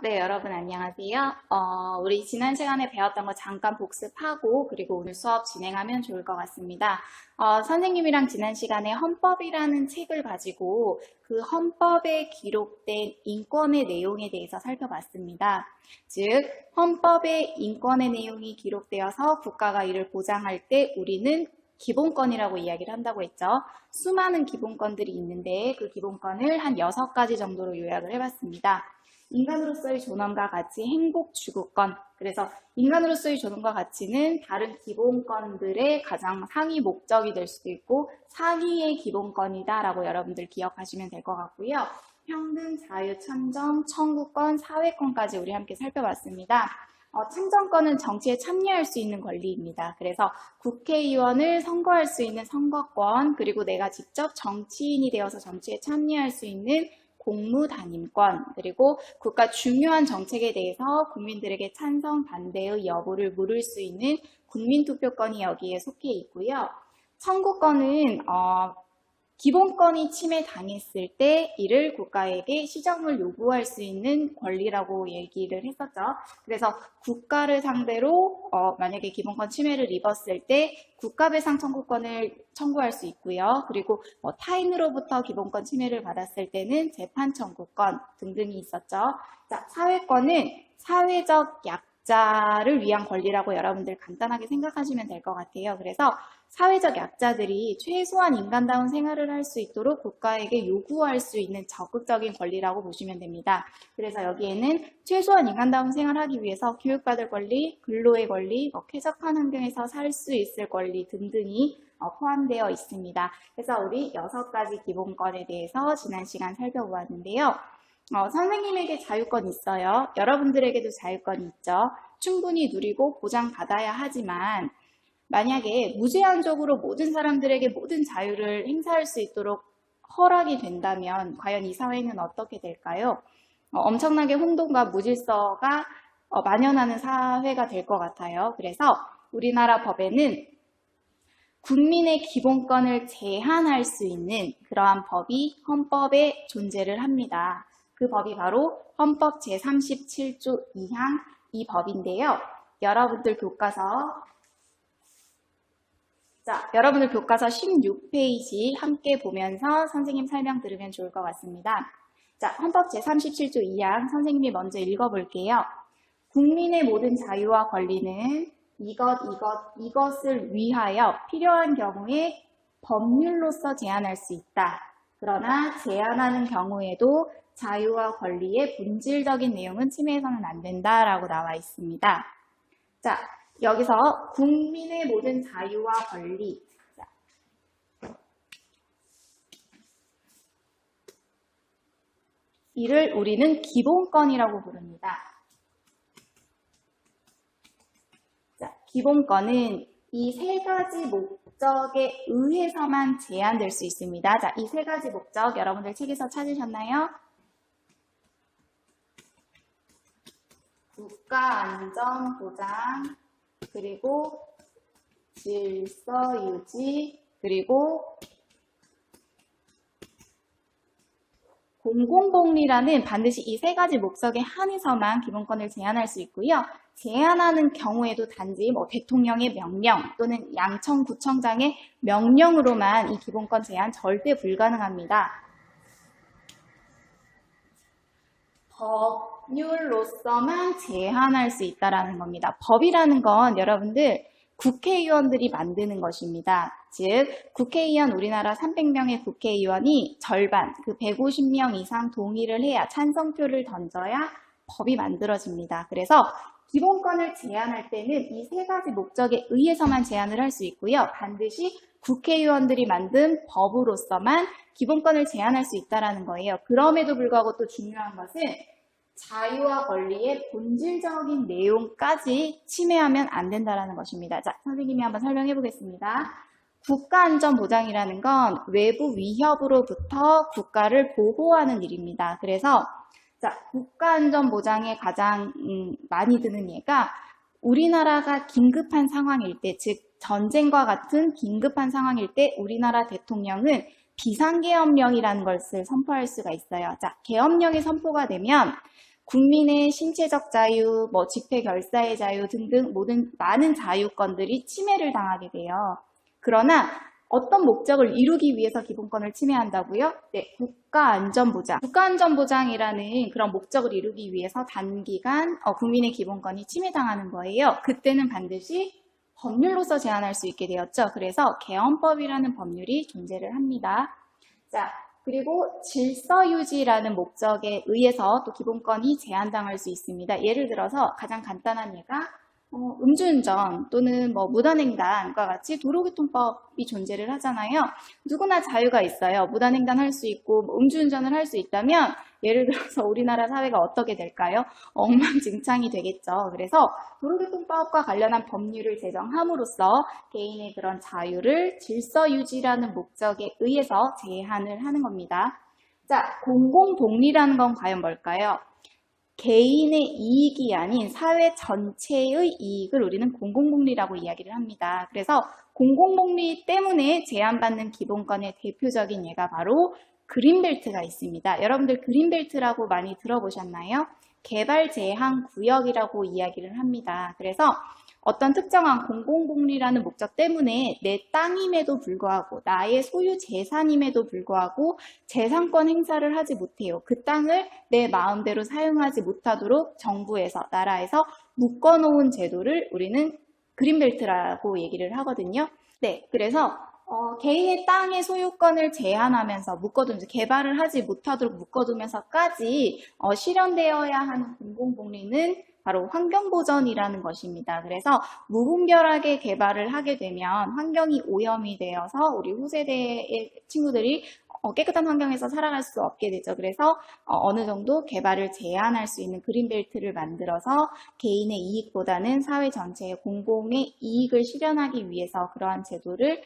네, 여러분 안녕하세요. 우리 지난 시간에 배웠던 거 잠깐 복습하고 그리고 오늘 수업 진행하면 좋을 것 같습니다. 선생님이랑 지난 시간에 헌법이라는 책을 가지고 그 헌법에 기록된 인권의 내용에 대해서 살펴봤습니다. 즉, 헌법에 인권의 내용이 기록되어서 국가가 이를 보장할 때 우리는 기본권이라고 이야기를 한다고 했죠. 수많은 기본권들이 있는데 그 기본권을 한 6가지 정도로 요약을 해봤습니다. 인간으로서의 존엄과 가치, 행복 추구권. 그래서 인간으로서의 존엄과 가치는 다른 기본권들의 가장 상위 목적이 될 수도 있고 상위의 기본권이다라고 여러분들 기억하시면 될 것 같고요. 평등, 자유, 참정, 청구권, 사회권까지 우리 함께 살펴봤습니다. 참정권은 정치에 참여할 수 있는 권리입니다. 그래서 국회의원을 선거할 수 있는 선거권, 그리고 내가 직접 정치인이 되어서 정치에 참여할 수 있는 공무단임권, 그리고 국가 중요한 정책에 대해서 국민들에게 찬성, 반대의 여부를 물을 수 있는 국민투표권이 여기에 속해 있고요. 청구권은 기본권이 침해당했을 때 이를 국가에게 시정을 요구할 수 있는 권리라고 얘기를 했었죠. 그래서 국가를 상대로 만약에 기본권 침해를 입었을 때 국가배상 청구권을 청구할 수 있고요. 그리고 타인으로부터 기본권 침해를 받았을 때는 재판 청구권 등등이 있었죠. 자, 사회권은 사회적 약자를 위한 권리라고 여러분들 간단하게 생각하시면 될 것 같아요. 그래서 사회적 약자들이 최소한 인간다운 생활을 할 수 있도록 국가에게 요구할 수 있는 적극적인 권리라고 보시면 됩니다. 그래서 여기에는 최소한 인간다운 생활을 하기 위해서 교육받을 권리, 근로의 권리, 쾌적한 환경에서 살 수 있을 권리 등등이 포함되어 있습니다. 그래서 우리 6가지 기본권에 대해서 지난 시간 살펴보았는데요. 선생님에게 자유권 있어요. 여러분들에게도 자유권이 있죠. 충분히 누리고 보장받아야 하지만 만약에 무제한적으로 모든 사람들에게 모든 자유를 행사할 수 있도록 허락이 된다면 과연 이 사회는 어떻게 될까요? 엄청나게 혼돈과 무질서가 만연하는 사회가 될 것 같아요. 그래서 우리나라 법에는 국민의 기본권을 제한할 수 있는 그러한 법이 헌법에 존재를 합니다. 그 법이 바로 헌법 제37조 2항 이 법인데요. 여러분들 교과서 16페이지 함께 보면서 선생님 설명 들으면 좋을 것 같습니다. 자, 헌법 제37조 2항 선생님이 먼저 읽어볼게요. 국민의 모든 자유와 권리는 이것을 위하여 필요한 경우에 법률로서 제한할 수 있다. 그러나 제한하는 경우에도 자유와 권리의 본질적인 내용은 침해해서는 안 된다라고 나와 있습니다. 자, 여기서 국민의 모든 자유와 권리. 이를 우리는 기본권이라고 부릅니다. 자, 기본권은 이 3가지 목적에 의해서만 제한될 수 있습니다. 자, 이 3가지 목적 여러분들 책에서 찾으셨나요? 국가 안전 보장, 그리고 질서 유지, 그리고 공공복리라는 반드시 이 3가지 목적에 한해서만 기본권을 제한할 수 있고요. 제한하는 경우에도 단지 대통령의 명령 또는 양청구청장의 명령으로만 이 기본권 제한 절대 불가능합니다. 법률로서만 제한할 수 있다는 겁니다. 법이라는 건 여러분들 국회의원들이 만드는 것입니다. 즉 국회의원 우리나라 300명의 국회의원이 절반, 그 150명 이상 동의를 해야 찬성표를 던져야 법이 만들어집니다. 그래서 기본권을 제한할 때는 이 3가지 목적에 의해서만 제한을 할 수 있고요. 반드시 국회의원들이 만든 법으로서만 기본권을 제한할 수 있다는 거예요. 그럼에도 불구하고 또 중요한 것은 자유와 권리의 본질적인 내용까지 침해하면 안 된다는 것입니다. 자, 선생님이 한번 설명해 보겠습니다. 국가안전보장이라는 건 외부 위협으로부터 국가를 보호하는 일입니다. 그래서 자, 국가안전보장에 가장 많이 드는 예가 우리나라가 긴급한 상황일 때, 즉 전쟁과 같은 긴급한 상황일 때 우리나라 대통령은 비상계엄령이라는 것을 선포할 수가 있어요. 자, 계엄령이 선포가 되면 국민의 신체적 자유, 뭐 집회 결사의 자유 등등 모든 많은 자유권들이 침해를 당하게 돼요. 그러나 어떤 목적을 이루기 위해서 기본권을 침해한다고요? 네, 국가안전보장. 국가안전보장이라는 그런 목적을 이루기 위해서 단기간 국민의 기본권이 침해당하는 거예요. 그때는 반드시 법률로서 제한할 수 있게 되었죠. 그래서 개헌법이라는 법률이 존재를 합니다. 자, 그리고 질서유지라는 목적에 의해서 또 기본권이 제한당할 수 있습니다. 예를 들어서 가장 간단한 예가 음주운전 또는 뭐 무단횡단과 같이 도로교통법이 존재를 하잖아요. 누구나 자유가 있어요. 무단횡단 할 수 있고 뭐 음주운전을 할 수 있다면 예를 들어서 우리나라 사회가 어떻게 될까요? 엉망진창이 되겠죠. 그래서 도로교통법과 관련한 법률을 제정함으로써 개인의 그런 자유를 질서유지라는 목적에 의해서 제한을 하는 겁니다. 자, 공공복리라는 건 과연 뭘까요? 개인의 이익이 아닌 사회 전체의 이익을 우리는 공공복리라고 이야기를 합니다. 그래서 공공복리 때문에 제한받는 기본권의 대표적인 예가 바로 그린벨트가 있습니다. 여러분들 그린벨트라고 많이 들어보셨나요? 개발 제한 구역이라고 이야기를 합니다. 그래서 어떤 특정한 공공복리라는 목적 때문에 내 땅임에도 불구하고 나의 소유 재산임에도 불구하고 재산권 행사를 하지 못해요. 그 땅을 내 마음대로 사용하지 못하도록 정부에서, 나라에서 묶어놓은 제도를 우리는 그린벨트라고 얘기를 하거든요. 네, 그래서 개인의 땅의 소유권을 제한하면서 묶어두면서 개발을 하지 못하도록 묶어두면서까지 실현되어야 하는 공공복리는 바로 환경보전이라는 것입니다. 그래서 무분별하게 개발을 하게 되면 환경이 오염이 되어서 우리 후세대의 친구들이 깨끗한 환경에서 살아갈 수 없게 되죠. 그래서 어느 정도 개발을 제한할 수 있는 그린벨트를 만들어서 개인의 이익보다는 사회 전체의 공공의 이익을 실현하기 위해서 그러한 제도를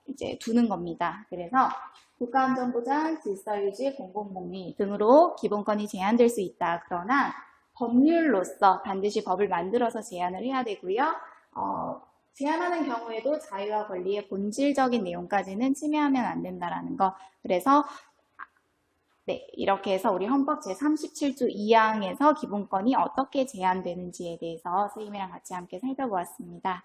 이제 두는 겁니다. 그래서 국가안전보장, 질서유지, 공공복리 등으로 기본권이 제한될 수 있다. 그러나 법률로서 반드시 법을 만들어서 제한을 해야 되고요. 제한하는 경우에도 자유와 권리의 본질적인 내용까지는 침해하면 안 된다라는 거. 그래서 네, 이렇게 해서 우리 헌법 제37조 2항에서 기본권이 어떻게 제한되는지에 대해서 선생님이랑 같이 함께 살펴보았습니다.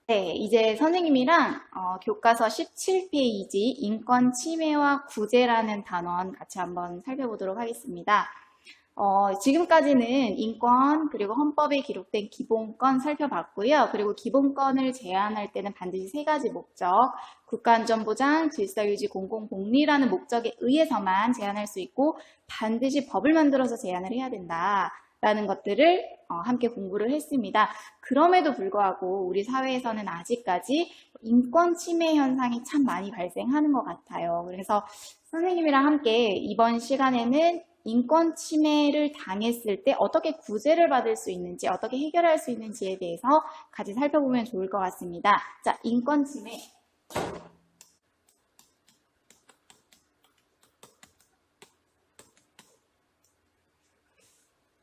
네, 이제 선생님이랑 교과서 17페이지 인권 침해와 구제라는 단원 같이 한번 살펴보도록 하겠습니다. 지금까지는 인권 그리고 헌법에 기록된 기본권 살펴봤고요. 그리고 기본권을 제한할 때는 반드시 세 가지 목적, 국가안전보장, 질서유지, 공공복리라는 목적에 의해서만 제한할 수 있고 반드시 법을 만들어서 제한을 해야 된다라는 것들을 함께 공부를 했습니다. 그럼에도 불구하고 우리 사회에서는 아직까지 인권 침해 현상이 참 많이 발생하는 것 같아요. 그래서 선생님이랑 함께 이번 시간에는 인권 침해를 당했을 때 어떻게 구제를 받을 수 있는지, 어떻게 해결할 수 있는지에 대해서 같이 살펴보면 좋을 것 같습니다. 자, 인권 침해.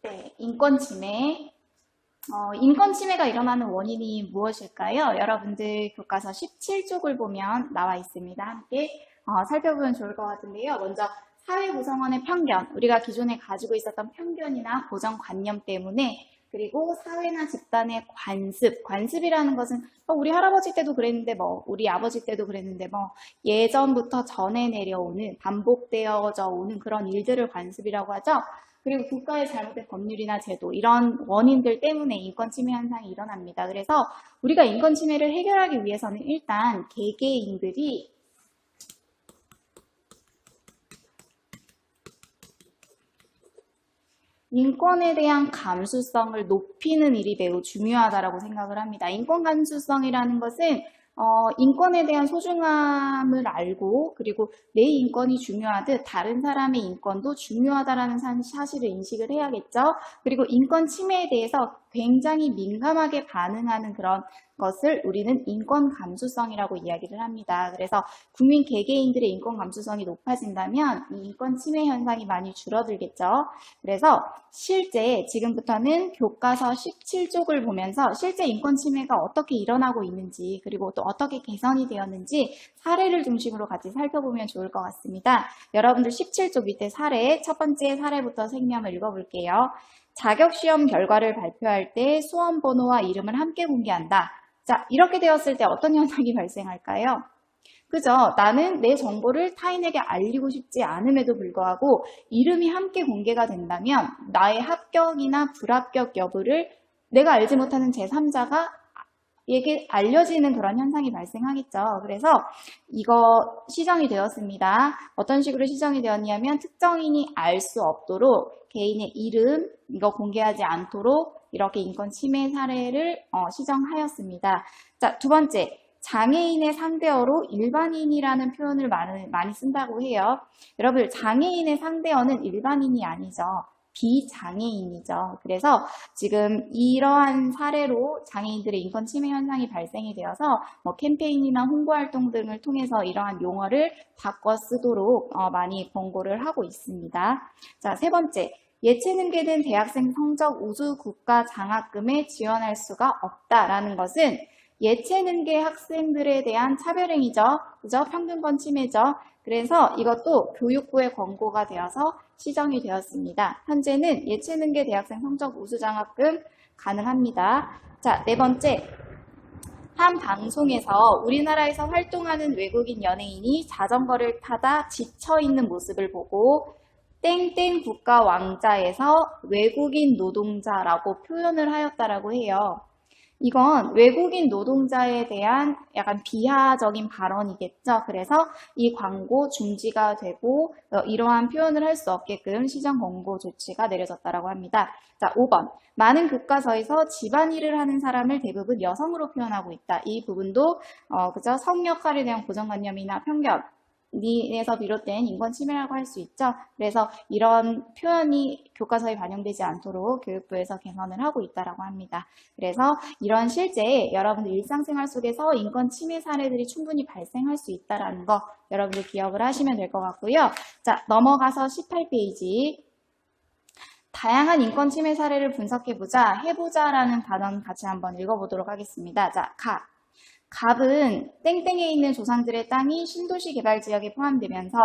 네, 인권 침해. 인권 침해가 일어나는 원인이 무엇일까요? 여러분들 교과서 17쪽을 보면 나와 있습니다. 함께 살펴보면 좋을 것 같은데요. 먼저 사회 구성원의 편견, 우리가 기존에 가지고 있었던 편견이나 고정관념 때문에, 그리고 사회나 집단의 관습이라는 것은 우리 할아버지 때도 그랬는데 우리 아버지 때도 그랬는데 예전부터 전해 내려오는 반복되어져 오는 그런 일들을 관습이라고 하죠. 그리고 국가의 잘못된 법률이나 제도, 이런 원인들 때문에 인권 침해 현상이 일어납니다. 그래서 우리가 인권 침해를 해결하기 위해서는 일단 개개인들이 인권에 대한 감수성을 높이는 일이 매우 중요하다고 생각을 합니다. 인권 감수성이라는 것은 인권에 대한 소중함을 알고 그리고 내 인권이 중요하듯 다른 사람의 인권도 중요하다는 사실을 인식을 해야겠죠. 그리고 인권 침해에 대해서 굉장히 민감하게 반응하는 그런 것을 우리는 인권 감수성이라고 이야기를 합니다. 그래서 국민 개개인들의 인권 감수성이 높아진다면 이 인권 침해 현상이 많이 줄어들겠죠. 그래서 실제 지금부터는 교과서 17쪽을 보면서 실제 인권 침해가 어떻게 일어나고 있는지 그리고 또 어떻게 개선이 되었는지 사례를 중심으로 같이 살펴보면 좋을 것 같습니다. 여러분들 17쪽 밑에 사례, 첫 번째 사례부터 생명을 읽어볼게요. 자격시험 결과를 발표할 때 수험번호와 이름을 함께 공개한다. 자, 이렇게 되었을 때 어떤 현상이 발생할까요? 그죠? 나는 내 정보를 타인에게 알리고 싶지 않음에도 불구하고 이름이 함께 공개가 된다면 나의 합격이나 불합격 여부를 내가 알지 못하는 제3자가 에게 알려지는 그런 현상이 발생하겠죠. 그래서 이거 시정이 되었습니다. 어떤 식으로 시정이 되었냐면 특정인이 알 수 없도록 개인의 이름 이거 공개하지 않도록 이렇게 인권 침해 사례를 시정하였습니다. 자, 두 번째. 장애인의 상대어로 일반인이라는 표현을 많이 쓴다고 해요. 여러분, 장애인의 상대어는 일반인이 아니죠. 비장애인이죠. 그래서 지금 이러한 사례로 장애인들의 인권 침해 현상이 발생이 되어서 캠페인이나 홍보 활동 등을 통해서 이러한 용어를 바꿔 쓰도록 많이 권고를 하고 있습니다. 자, 세 번째. 예체능계는 대학생 성적 우수 국가 장학금에 지원할 수가 없다라는 것은 예체능계 학생들에 대한 차별행위죠. 그죠? 평등권 침해죠. 그래서 이것도 교육부의 권고가 되어서 시정이 되었습니다. 현재는 예체능계 대학생 성적 우수 장학금 가능합니다. 자, 네 번째. 한 방송에서 우리나라에서 활동하는 외국인 연예인이 자전거를 타다 지쳐있는 모습을 보고 땡땡 국가 왕자에서 외국인 노동자라고 표현을 하였다라고 해요. 이건 외국인 노동자에 대한 약간 비하적인 발언이겠죠. 그래서 이 광고 중지가 되고 이러한 표현을 할 수 없게끔 시정 권고 조치가 내려졌다고 합니다. 자, 5번. 많은 교과서에서 집안일을 하는 사람을 대부분 여성으로 표현하고 있다. 이 부분도 그죠? 성 역할에 대한 고정관념이나 편견 에서 비롯된 인권 침해라고 할 수 있죠. 그래서 이런 표현이 교과서에 반영되지 않도록 교육부에서 개선을 하고 있다고 합니다. 그래서 이런 실제 여러분들 일상생활 속에서 인권 침해 사례들이 충분히 발생할 수 있다는 거 여러분들 기억을 하시면 될 것 같고요. 자, 넘어가서 18페이지. 다양한 인권 침해 사례를 분석해보자, 해보자라는 단원 같이 한번 읽어보도록 하겠습니다. 자, 갑은 땡땡에 있는 조상들의 땅이 신도시 개발 지역에 포함되면서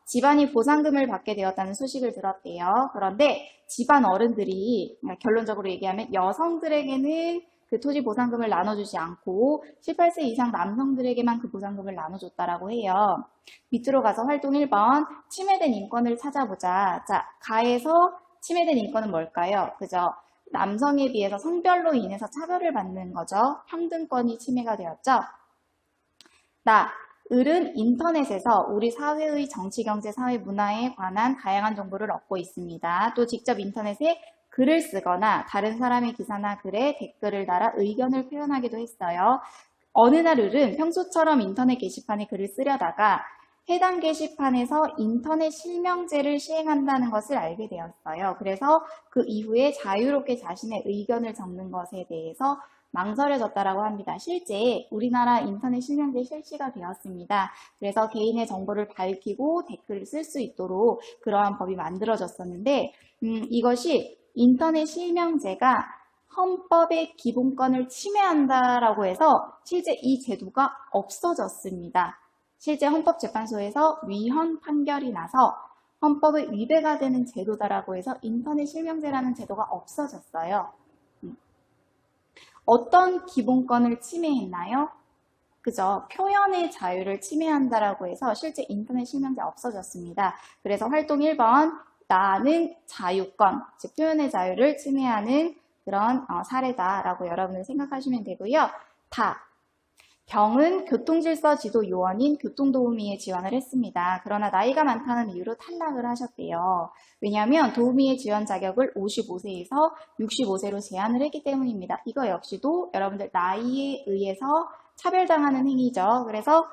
집안이 보상금을 받게 되었다는 소식을 들었대요. 그런데 집안 어른들이 결론적으로 얘기하면 여성들에게는 그 토지 보상금을 나눠주지 않고 18세 이상 남성들에게만 그 보상금을 나눠줬다라고 해요. 밑으로 가서 활동 1번 침해된 인권을 찾아보자. 자, 가에서 침해된 인권은 뭘까요? 그죠? 남성에 비해서 성별로 인해서 차별을 받는 거죠. 평등권이 침해가 되었죠. 을은 인터넷에서 우리 사회의 정치, 경제, 사회, 문화에 관한 다양한 정보를 얻고 있습니다. 또 직접 인터넷에 글을 쓰거나 다른 사람의 기사나 글에 댓글을 달아 의견을 표현하기도 했어요. 어느 날 을은 평소처럼 인터넷 게시판에 글을 쓰려다가 해당 게시판에서 인터넷 실명제를 시행한다는 것을 알게 되었어요. 그래서 그 이후에 자유롭게 자신의 의견을 적는 것에 대해서 망설여졌다고 합니다. 실제 우리나라 인터넷 실명제 실시가 되었습니다. 그래서 개인의 정보를 밝히고 댓글을 쓸 수 있도록 그러한 법이 만들어졌었는데 이것이 인터넷 실명제가 헌법의 기본권을 침해한다라고 해서 실제 이 제도가 없어졌습니다. 실제 헌법재판소에서 위헌 판결이 나서 헌법의 위배가 되는 제도다라고 해서 인터넷 실명제라는 제도가 없어졌어요. 어떤 기본권을 침해했나요? 그죠? 표현의 자유를 침해한다라고 해서 실제 인터넷 실명제 없어졌습니다. 그래서 활동 1번 나는 자유권, 즉 표현의 자유를 침해하는 그런 사례다라고 여러분들 생각하시면 되고요. 병은 교통질서 지도 요원인 교통도우미에 지원을 했습니다. 그러나 나이가 많다는 이유로 탈락을 하셨대요. 왜냐하면 도우미의 지원 자격을 55세에서 65세로 제한을 했기 때문입니다. 이거 역시도 여러분들 나이에 의해서 차별당하는 행위죠. 그래서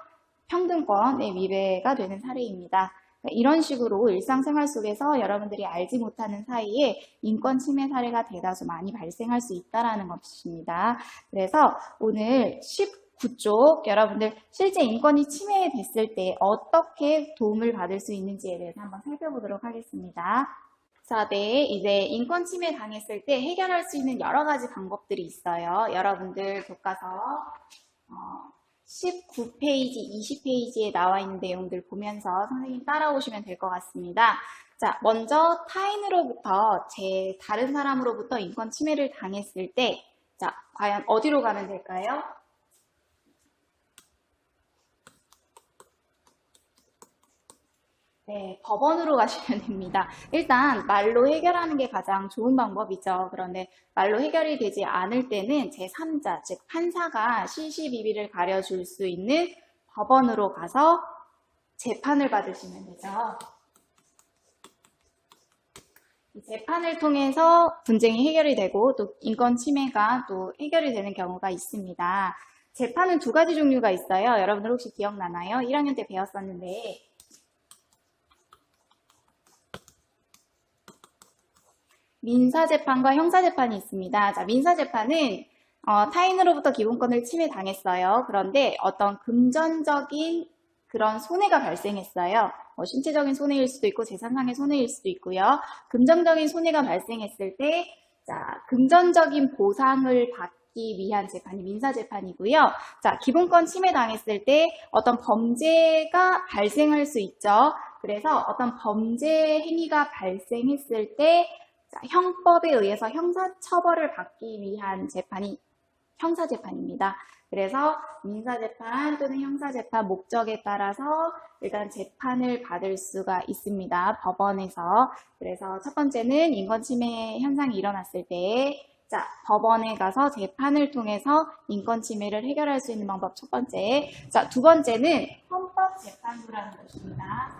평등권의 위배가 되는 사례입니다. 이런 식으로 일상생활 속에서 여러분들이 알지 못하는 사이에 인권 침해 사례가 대다수 많이 발생할 수 있다는 것입니다. 그래서 오늘 19쪽 여러분들 실제 인권이 침해됐을 때 어떻게 도움을 받을 수 있는지에 대해서 한번 살펴보도록 하겠습니다. 자, 네, 이제 인권 침해 당했을 때 해결할 수 있는 여러 가지 방법들이 있어요. 여러분들 교과서 19페이지, 20페이지에 나와 있는 내용들 보면서 선생님 따라오시면 될 것 같습니다. 자, 먼저 타인으로부터 다른 사람으로부터 인권 침해를 당했을 때, 자, 과연 어디로 가면 될까요? 네, 법원으로 가시면 됩니다. 일단 말로 해결하는 게 가장 좋은 방법이죠. 그런데 말로 해결이 되지 않을 때는 제3자, 즉 판사가 실시비비를 가려줄 수 있는 법원으로 가서 재판을 받으시면 되죠. 이 재판을 통해서 분쟁이 해결이 되고 또 인권 침해가 또 해결이 되는 경우가 있습니다. 재판은 두 가지 종류가 있어요. 여러분들 혹시 기억나나요? 1학년 때 배웠었는데 민사재판과 형사재판이 있습니다. 자, 민사재판은 타인으로부터 기본권을 침해당했어요. 그런데 어떤 금전적인 그런 손해가 발생했어요. 신체적인 손해일 수도 있고 재산상의 손해일 수도 있고요. 금전적인 손해가 발생했을 때 자, 금전적인 보상을 받기 위한 재판이 민사재판이고요. 자, 기본권 침해당했을 때 어떤 범죄가 발생할 수 있죠. 그래서 어떤 범죄 행위가 발생했을 때 형법에 의해서 형사처벌을 받기 위한 재판이 형사재판입니다. 그래서 민사재판 또는 형사재판 목적에 따라서 일단 재판을 받을 수가 있습니다. 법원에서. 그래서 첫 번째는 인권침해 현상이 일어났을 때 자, 법원에 가서 재판을 통해서 인권침해를 해결할 수 있는 방법 첫 번째. 자, 두 번째는 헌법재판소라는 것입니다.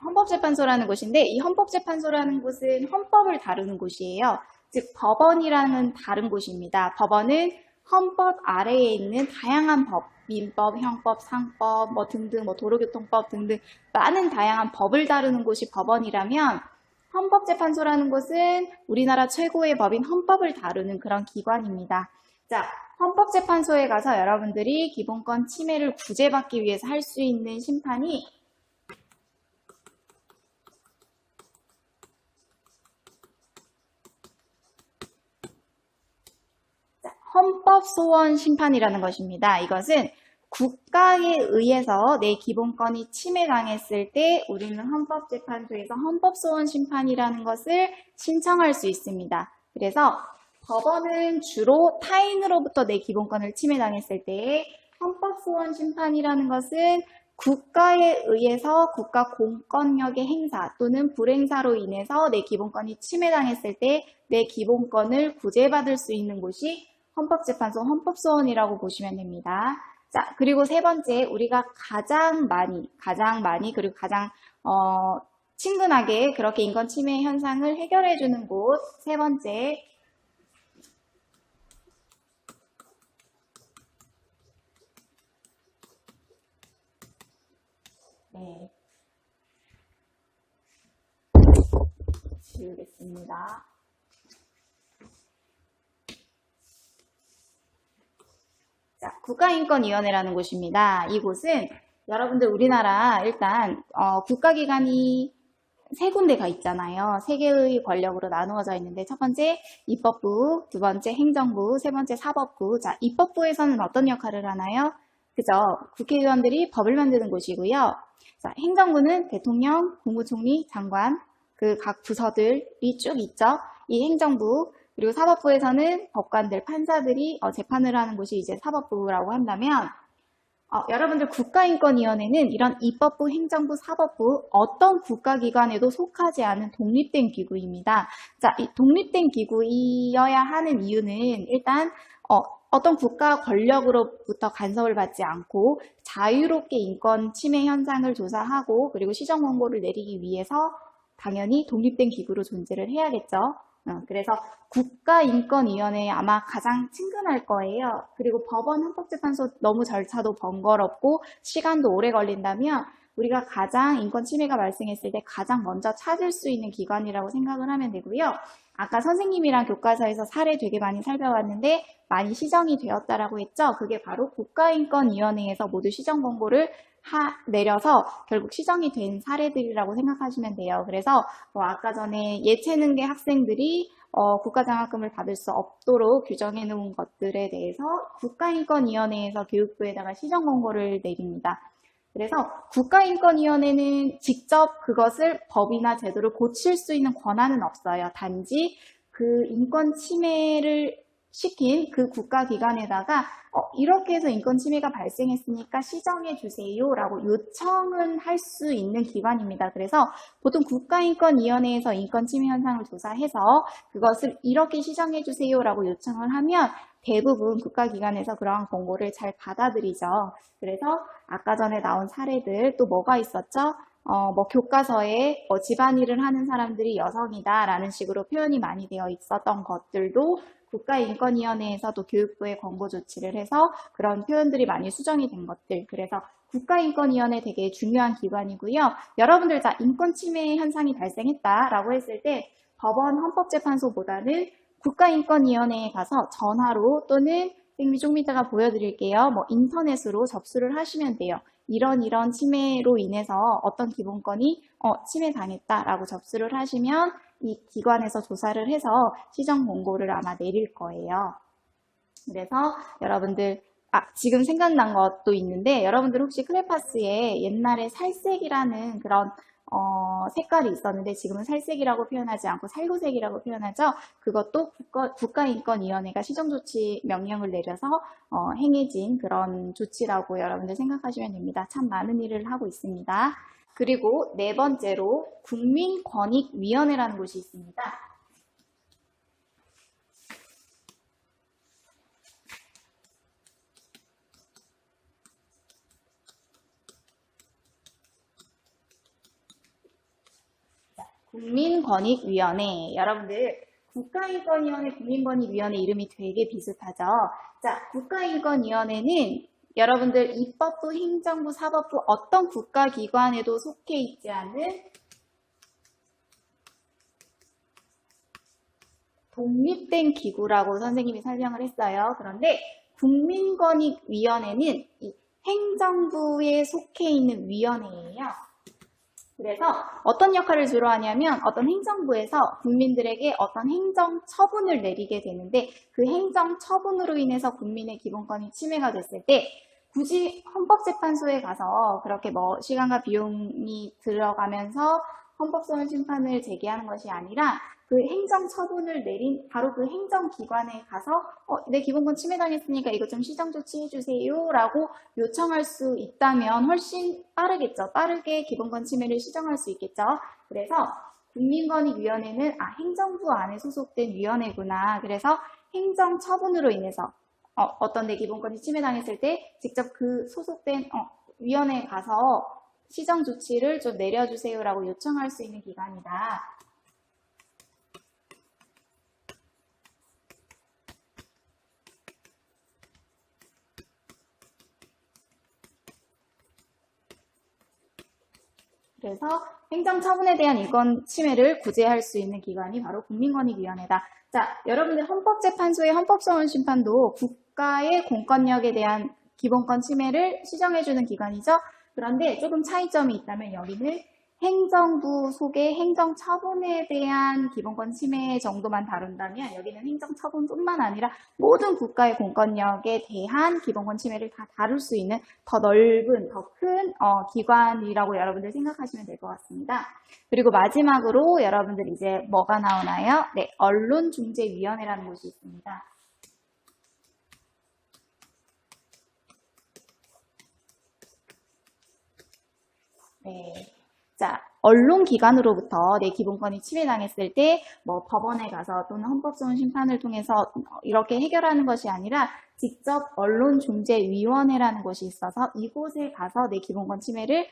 헌법재판소라는 곳인데 이 헌법재판소라는 곳은 헌법을 다루는 곳이에요. 즉 법원이랑은 다른 곳입니다. 법원은 헌법 아래에 있는 다양한 법, 민법, 형법, 상법 등등 도로교통법 등등 많은 다양한 법을 다루는 곳이 법원이라면 헌법재판소라는 곳은 우리나라 최고의 법인 헌법을 다루는 그런 기관입니다. 자, 헌법재판소에 가서 여러분들이 기본권 침해를 구제받기 위해서 할 수 있는 심판이 헌법소원 심판이라는 것입니다. 이것은 국가에 의해서 내 기본권이 침해당했을 때 우리는 헌법재판소에서 헌법소원 심판이라는 것을 신청할 수 있습니다. 그래서 법원은 주로 타인으로부터 내 기본권을 침해당했을 때 헌법소원 심판이라는 것은 국가에 의해서 국가 공권력의 행사 또는 불행사로 인해서 내 기본권이 침해당했을 때 내 기본권을 구제받을 수 있는 곳이 헌법재판소 헌법소원이라고 보시면 됩니다. 자, 그리고 세 번째, 우리가 가장 많이 그리고 가장 친근하게 그렇게 인권 침해 현상을 해결해 주는 곳 세 번째. 네. 지우겠습니다. 자, 국가인권위원회라는 곳입니다. 이곳은 여러분들 우리나라 일단 국가기관이 세 군데가 있잖아요. 세 개의 권력으로 나누어져 있는데 첫 번째 입법부, 두 번째 행정부, 세 번째 사법부. 자, 입법부에서는 어떤 역할을 하나요? 그죠? 국회의원들이 법을 만드는 곳이고요. 자, 행정부는 대통령, 국무총리, 장관, 그 각 부서들이 쭉 있죠. 이 행정부, 그리고 사법부에서는 법관들, 판사들이 재판을 하는 곳이 이제 사법부라고 한다면 여러분들 국가인권위원회는 이런 입법부, 행정부, 사법부 어떤 국가기관에도 속하지 않은 독립된 기구입니다. 자, 이 독립된 기구이어야 하는 이유는 일단 어떤 국가 권력으로부터 간섭을 받지 않고 자유롭게 인권 침해 현상을 조사하고 그리고 시정 권고를 내리기 위해서 당연히 독립된 기구로 존재를 해야겠죠. 그래서 국가인권위원회 아마 가장 친근할 거예요. 그리고 법원, 헌법재판소 너무 절차도 번거롭고 시간도 오래 걸린다면 우리가 가장 인권 침해가 발생했을 때 가장 먼저 찾을 수 있는 기관이라고 생각을 하면 되고요. 아까 선생님이랑 교과서에서 사례 되게 많이 살펴봤는데 많이 시정이 되었다라고 했죠. 그게 바로 국가인권위원회에서 모두 시정 권고를 내려서 결국 시정이 된 사례들이라고 생각하시면 돼요. 그래서 아까 전에 예체능계 학생들이 국가장학금을 받을 수 없도록 규정해 놓은 것들에 대해서 국가인권위원회에서 교육부에다가 시정 권고를 내립니다. 그래서 국가인권위원회는 직접 그것을 법이나 제도를 고칠 수 있는 권한은 없어요. 단지 그 인권 침해를 시킨 그 국가기관에다가 이렇게 해서 인권 침해가 발생했으니까 시정해 주세요 라고 요청은 할 수 있는 기관입니다. 그래서 보통 국가인권위원회에서 인권 침해 현상을 조사해서 그것을 이렇게 시정해 주세요 라고 요청을 하면 대부분 국가기관에서 그러한 권고를 잘 받아들이죠. 그래서 아까 전에 나온 사례들 또 뭐가 있었죠? 교과서에 집안일을 하는 사람들이 여성이다 라는 식으로 표현이 많이 되어 있었던 것들도 국가인권위원회에서도 교육부에 권고 조치를 해서 그런 표현들이 많이 수정이 된 것들. 그래서 국가인권위원회 되게 중요한 기관이고요. 여러분들 다 인권 침해 현상이 발생했다라고 했을 때 법원 헌법재판소보다는 국가인권위원회에 가서 전화로 또는 선생님이 조금 이따가 보여드릴게요. 인터넷으로 접수를 하시면 돼요. 이런 침해로 인해서 어떤 기본권이 침해당했다라고 접수를 하시면 이 기관에서 조사를 해서 시정 권고를 아마 내릴 거예요. 그래서 여러분들 지금 생각난 것도 있는데 여러분들 혹시 크레파스에 옛날에 살색이라는 그런 색깔이 있었는데 지금은 살색이라고 표현하지 않고 살구색이라고 표현하죠. 그것도 국가인권위원회가 시정조치 명령을 내려서 행해진 그런 조치라고 여러분들 생각하시면 됩니다. 참 많은 일을 하고 있습니다. 그리고 네 번째로 국민권익위원회라는 곳이 있습니다. 국민권익위원회. 여러분들 국가인권위원회, 국민권익위원회 이름이 되게 비슷하죠. 자, 국가인권위원회는 여러분들 입법부, 행정부, 사법부 어떤 국가기관에도 속해 있지 않은 독립된 기구라고 선생님이 설명을 했어요. 그런데 국민권익위원회는 이 행정부에 속해 있는 위원회예요. 그래서 어떤 역할을 주로 하냐면 어떤 행정부에서 국민들에게 어떤 행정 처분을 내리게 되는데 그 행정 처분으로 인해서 국민의 기본권이 침해가 됐을 때 굳이 헌법재판소에 가서 그렇게 시간과 비용이 들어가면서 헌법소원 심판을 제기하는 것이 아니라 그 행정 처분을 내린 바로 그 행정기관에 가서 내 기본권 침해당했으니까 이거 좀 시정 조치해 주세요 라고 요청할 수 있다면 훨씬 빠르겠죠. 빠르게 기본권 침해를 시정할 수 있겠죠. 그래서 국민권익위원회는 행정부 안에 소속된 위원회구나. 그래서 행정 처분으로 인해서 어떤 내 기본권이 침해당했을 때 직접 그 소속된 위원회에 가서 시정 조치를 좀 내려주세요라고 요청할 수 있는 기관이다. 그래서 행정처분에 대한 인권 침해를 구제할 수 있는 기관이 바로 국민권익위원회다. 자, 여러분들 헌법재판소의 헌법소원 심판도 국가의 공권력에 대한 기본권 침해를 시정해주는 기관이죠. 그런데 조금 차이점이 있다면 여기는 행정부 속의 행정처분에 대한 기본권 침해 정도만 다룬다면 여기는 행정처분뿐만 아니라 모든 국가의 공권력에 대한 기본권 침해를 다 다룰 수 있는 더 넓은, 더 큰 기관이라고 여러분들 생각하시면 될 것 같습니다. 그리고 마지막으로 여러분들 이제 뭐가 나오나요? 네, 언론중재위원회라는 곳이 있습니다. 네. 자, 언론기관으로부터 내 기본권이 침해당했을 때 뭐 법원에 가서 또는 헌법소원 심판을 통해서 이렇게 해결하는 것이 아니라 직접 언론중재위원회라는 곳이 있어서 이곳에 가서 내 기본권 침해를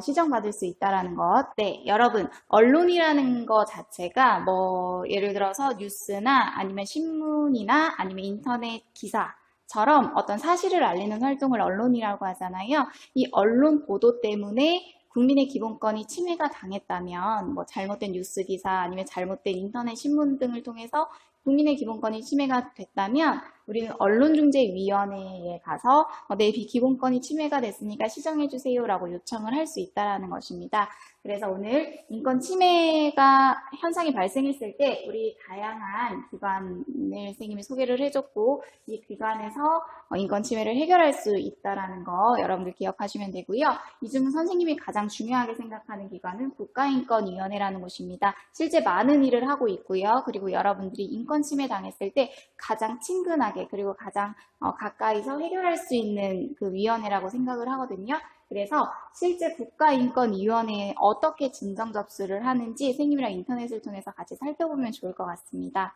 시정받을 수 있다라는 것. 네, 여러분, 언론이라는 것 자체가 뭐 예를 들어서 뉴스나 아니면 신문이나 아니면 인터넷 기사처럼 어떤 사실을 알리는 활동을 언론이라고 하잖아요. 이 언론 보도 때문에 국민의 기본권이 침해가 당했다면 뭐 잘못된 뉴스 기사 아니면 잘못된 인터넷 신문 등을 통해서 국민의 기본권이 침해가 됐다면 우리는 언론중재위원회에 가서 내 기본권이 침해가 됐으니까 시정해주세요라고 요청을 할 수 있다는 것입니다. 그래서 오늘 인권 침해가 현상이 발생했을 때 우리 다양한 기관을 선생님이 소개를 해줬고 이 기관에서 인권 침해를 해결할 수 있다는 거 여러분들 기억하시면 되고요. 이 중 선생님이 가장 중요하게 생각하는 기관은 국가인권위원회라는 곳입니다. 실제 많은 일을 하고 있고요. 그리고 여러분들이 인권 침해 당했을 때 가장 친근하게 그리고 가장 가까이서 해결할 수 있는 그 위원회라고 생각을 하거든요. 그래서 실제 국가인권위원회에 어떻게 진정 접수를 하는지 선생님이랑 인터넷을 통해서 같이 살펴보면 좋을 것 같습니다.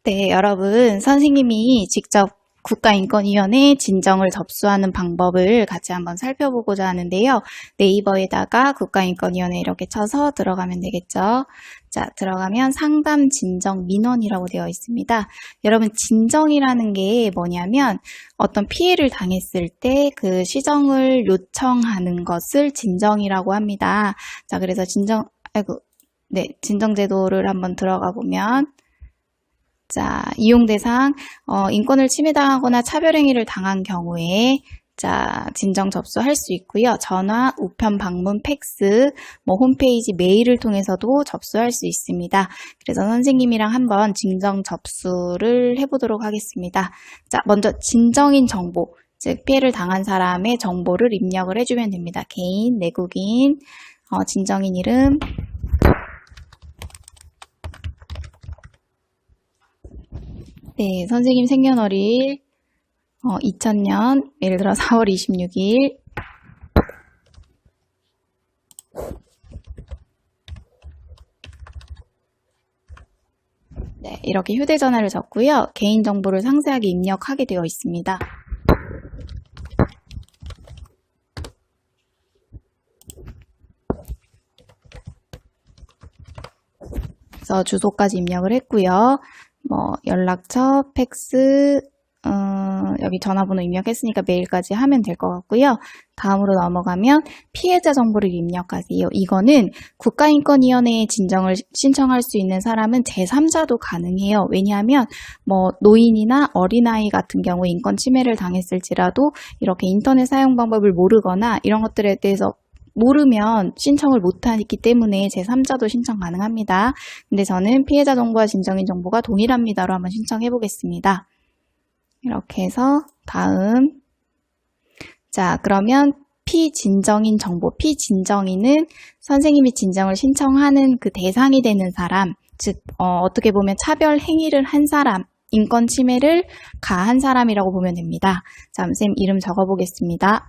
네, 여러분 선생님이 직접 국가인권위원회 진정을 접수하는 방법을 같이 한번 살펴보고자 하는데요. 네이버에다가 국가인권위원회 이렇게 쳐서 들어가면 되겠죠. 자, 들어가면 상담 진정 민원이라고 되어 있습니다. 여러분 진정이라는 게 뭐냐면 어떤 피해를 당했을 때 그 시정을 요청하는 것을 진정이라고 합니다. 자, 그래서 진정 제도를 한번 들어가 보면 자, 이용 대상, 인권을 침해당하거나 차별행위를 당한 경우에 자, 진정 접수할 수 있고요. 전화, 우편 방문, 팩스, 뭐 홈페이지, 메일을 통해서도 접수할 수 있습니다. 그래서 선생님이랑 한번 진정 접수를 해보도록 하겠습니다. 자, 먼저 진정인 정보, 즉 피해를 당한 사람의 정보를 입력을 해주면 됩니다. 개인, 내국인, 진정인 이름, 네, 선생님 생년월일 2000년 예를 들어 4월 26일 네, 이렇게 휴대전화를 적고요. 개인정보를 상세하게 입력하게 되어 있습니다. 그래서 주소까지 입력을 했고요. 뭐 연락처, 팩스, 여기 전화번호 입력했으니까 메일까지 하면 될 것 같고요. 다음으로 넘어가면 피해자 정보를 입력하세요. 이거는 국가인권위원회에 진정을 신청할 수 있는 사람은 제3자도 가능해요. 왜냐하면 뭐 노인이나 어린아이 같은 경우 인권 침해를 당했을지라도 이렇게 인터넷 사용 방법을 모르거나 이런 것들에 대해서 모르면 신청을 못하기 때문에 제3자도 신청 가능합니다. 근데 저는 피해자 정보와 진정인 정보가 동일합니다로 한번 신청해 보겠습니다. 이렇게 해서 다음 자 그러면 피진정인 정보, 피진정인은 선생님이 진정을 신청하는 그 대상이 되는 사람, 즉 어떻게 보면 차별 행위를 한 사람, 인권 침해를 가한 사람이라고 보면 됩니다. 자, 선생님 이름 적어 보겠습니다.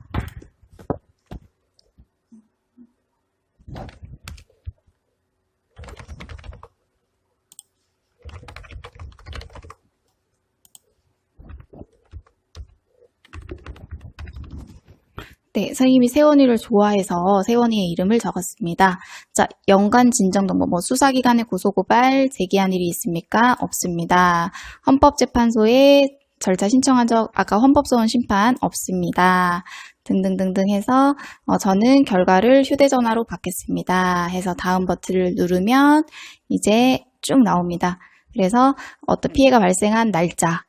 네, 선생님이 세원이를 좋아해서 세원이의 이름을 적었습니다. 자, 연간 진정정보, 뭐 수사기관에 고소고발 제기한 일이 있습니까? 없습니다. 헌법재판소에 절차 신청한 적, 아까 헌법소원 심판 없습니다. 등등등등 해서 저는 결과를 휴대전화로 받겠습니다. 해서 다음 버튼을 누르면 이제 쭉 나옵니다. 그래서 어떤 피해가 발생한 날짜,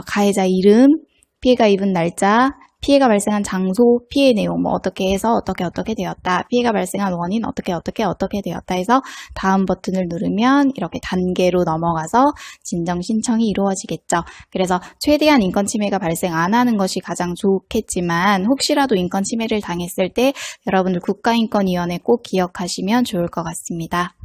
가해자 이름, 피해가 입은 날짜, 피해가 발생한 장소, 피해 내용, 뭐 어떻게 해서 어떻게 되었다. 피해가 발생한 원인 어떻게 되었다 해서 다음 버튼을 누르면 이렇게 단계로 넘어가서 진정 신청이 이루어지겠죠. 그래서 최대한 인권 침해가 발생 안 하는 것이 가장 좋겠지만 혹시라도 인권 침해를 당했을 때 여러분들 국가인권위원회 꼭 기억하시면 좋을 것 같습니다.